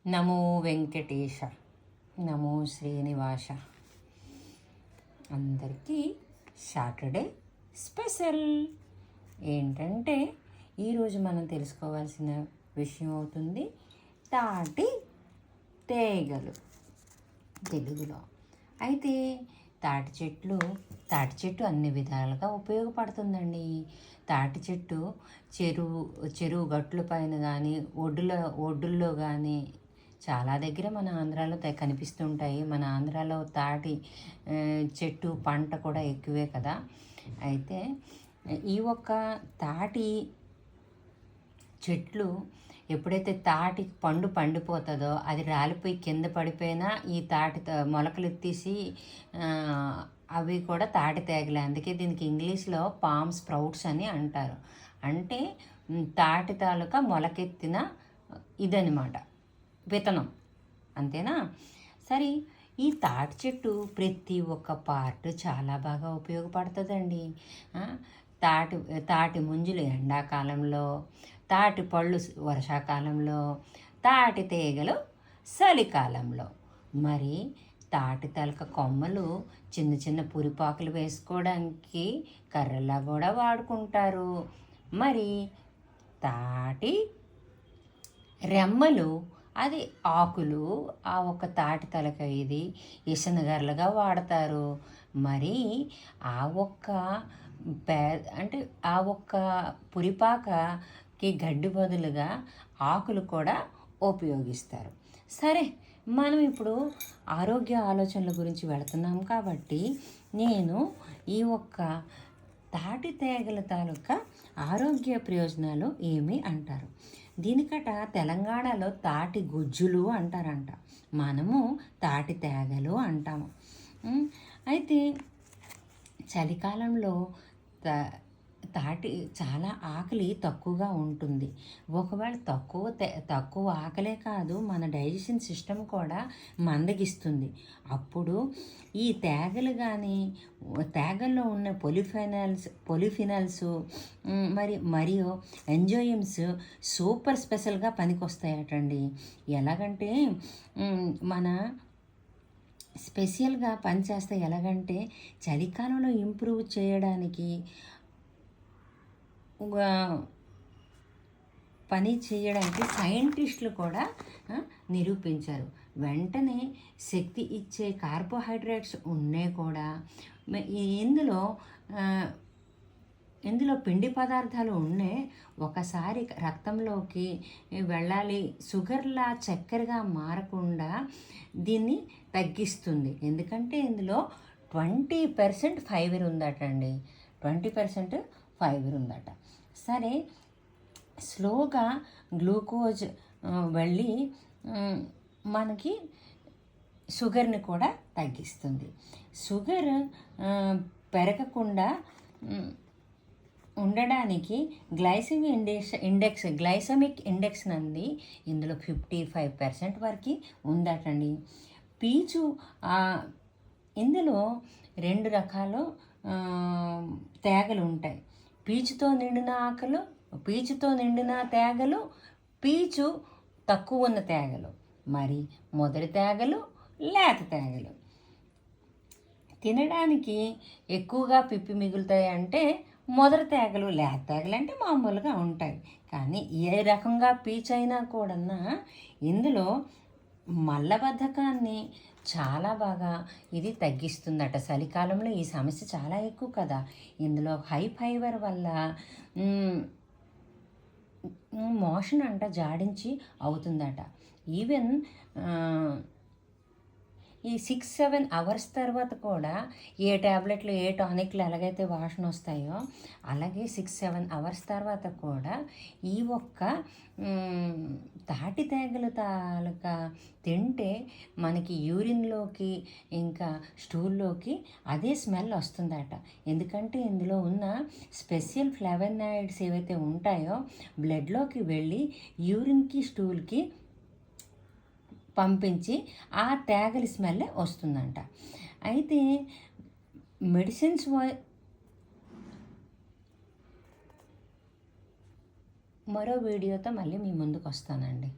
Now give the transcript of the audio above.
నమో వెంకటేశ, నమో శ్రీనివాస. అందరికీ Saturday special ఏంటంటే ఈరోజు మనం తెలుసుకోవాల్సిన విషయం అవుతుంది తాటి తేగలు తెలుగులో. అయితే తాటి చెట్టు అన్ని విధాలుగా ఉపయోగపడుతుందండి. తాటి చెట్టు చెరువు గట్ల పైన కానీ ఒడ్డుల్లో కానీ చాలా దగ్గర మన ఆంధ్రాలో కనిపిస్తుంటాయి. మన ఆంధ్రాలో తాటి చెట్టు పంట కూడా ఎక్కువే కదా. అయితే ఈ ఒక్క తాటి చెట్లు ఎప్పుడైతే తాటి పండు పండిపోతుందో అది రాలిపోయి కింద పడిపోయినా ఈ తాటి మొలకలు ఎత్తేసి అవి కూడా తాటి తేగలే. అందుకే దీనికి ఇంగ్లీష్లో పామ్ స్ప్రౌట్స్ అని అంటారు. అంటే తాటి తాలూకా మొలకెత్తిన ఇదనమాట, విత్తనం. అంతేనా? సరే, ఈ తాటి చెట్టు ప్రతి ఒక్క పార్ట్ చాలా బాగా ఉపయోగపడుతుందండి. తాటి ముంజులు ఎండాకాలంలో, తాటి పళ్ళు వర్షాకాలంలో, తాటి తీగలు చలికాలంలో. మరి తాటి తలక కొమ్మలు చిన్న చిన్న పురిపాకులు వేసుకోవడానికి కర్రలా కూడా వాడుకుంటారు. మరి తాటి రెమ్మలు, అది ఆకులు, ఆ ఒక్క తాటి తలక ఇది ఇసనగర్లుగా వాడతారు. మరి ఆ ఒక్క అంటే ఆ ఒక్క పురిపాకకి గడ్డి బదులుగా ఆకులు కూడా ఉపయోగిస్తారు. సరే, మనం ఇప్పుడు ఆరోగ్య ఆలోచనల గురించి వెళుతున్నాం కాబట్టి నేను ఈ ఒక్క తాటి తేగల తాలూకా ఆరోగ్య ప్రయోజనాలు ఏమి అంటారు. దీనికట తెలంగాణలో తాటి గుజ్జులు అంటారంట, మనము తాటి తేగలు అంటాము. అయితే చలికాలంలో తాటి చాలా ఆకలి తక్కువగా ఉంటుంది. ఒకవేళ తక్కువ ఆకలే కాదు, మన డైజెషన్ సిస్టమ్ కూడా మందగిస్తుంది. అప్పుడు ఈ తేగలు తేగల్లో ఉన్న పొలిఫినల్స్ మరియు ఎంజైమ్స్ సూపర్ స్పెషల్గా పనికొస్తాయటండి. ఎలాగంటే మన స్పెషల్గా పనిచేస్తాయి. ఎలాగంటే చలికాలంలో ఇంప్రూవ్ చేయడానికి పని చేయడానికి సైంటిస్టులు కూడా నిరూపించారు. వెంటనే శక్తి ఇచ్చే కార్బోహైడ్రేట్స్ ఉన్నాయి కూడా. ఇందులో పిండి పదార్థాలు ఉన్నాయి. ఒకసారి రక్తంలోకి వెళ్ళాలి, షుగర్లా చక్కెరగా మారకుండా దీన్ని తగ్గిస్తుంది. ఎందుకంటే ఇందులో 20% ఫైబర్ ఉందటండి. 20% ఫైబర్ ఉందట. సరే, స్లోగా గ్లూకోజ్ వెళ్ళి మనకి షుగర్ని కూడా తగ్గిస్తుంది. షుగర్ పెరగకుండా ఉండడానికి గ్లైసమిక్ ఇండెక్స్ నంది ఇందులో 55% వరకు ఉందటండి. పీచు, ఇందులో 2 రకాల తేగలు ఉంటాయి. పీచుతో నిండిన తేగలు, పీచు తక్కువ ఉన్న తేగలు. మరి మొదటి తేగలు, లేత తేగలు. తినడానికి ఎక్కువగా పిప్పి మిగులుతాయి అంటే మొదటి తేగలు. లేత తేగలు అంటే మామూలుగా ఉంటాయి. కానీ ఏ రకంగా పీచు అయినా కూడా ఇందులో మలబద్ధకాన్ని చాలా బాగా ఇది తగ్గిస్తుందట. చలికాలంలో ఈ సమస్య చాలా ఎక్కువ కదా. ఇందులో హై ఫైబర్ వల్ల మోషన్ జాడించి అవుతుందట. ఈవెన్ ఈ 6-7 అవర్స్ తర్వాత కూడా ఏ ట్యాబ్లెట్లు, ఏ టానిక్లు ఎలాగైతే వాసన వస్తాయో అలాగే 6-7 అవర్స్ తర్వాత కూడా ఈ ఒక్క తాటి తేగల తాలూకా తింటే మనకి యూరిన్లోకి ఇంకా స్టూల్లోకి అదే స్మెల్ వస్తుందట. ఎందుకంటే ఇందులో ఉన్న స్పెషల్ ఫ్లేవనాయిడ్స్ ఏవైతే ఉంటాయో బ్లడ్లోకి వెళ్ళి యూరిన్కి స్టూల్కి పంపించి ఆ తేగలి స్మెల్ వస్తుందంట. అయితే మెడిసిన్స్ మరో వీడియోతో మళ్ళీ మీ ముందుకు వస్తానండి.